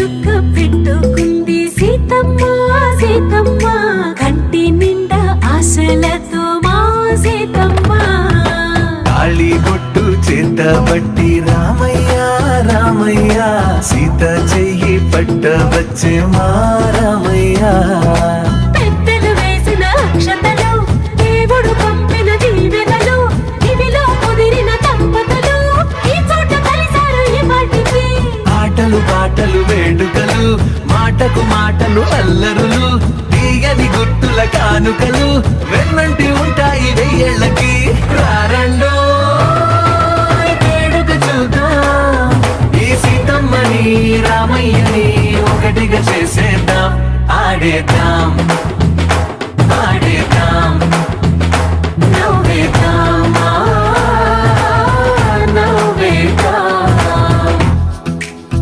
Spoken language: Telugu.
చుక్క పెట్టుకుంది సీతమ్మ సీతమ్మ కంటి నిండా ఆశలతో మా సీతమ్మ తాళిబొట్టు చేత బట్టి రామయ్య రామయ్య సీత చెయ్యి పట్ట వచ్చే మా రామయ్య పెద్దలు వేసిన అక్షతలు దేవుడు పంపిన దీవెనలు ఇవిలో కుదిరిన దంపతులు ఈ చోట కలిసారు ఈ పాటికి ఆటలు పాటలు వేడుకలు మాటకు మాటలు అల్లరులు తీయని గుర్తుల కానుకలు వెన్నంటి ఉంటాయి వెయ్యేళ్ళకి రారండో వేడుక చూద్దాం ఈ సీతమ్మని రామయ్యని ఒకటిగా చేసేద్దాం ఆడేద్దాం ఆడేద్దాం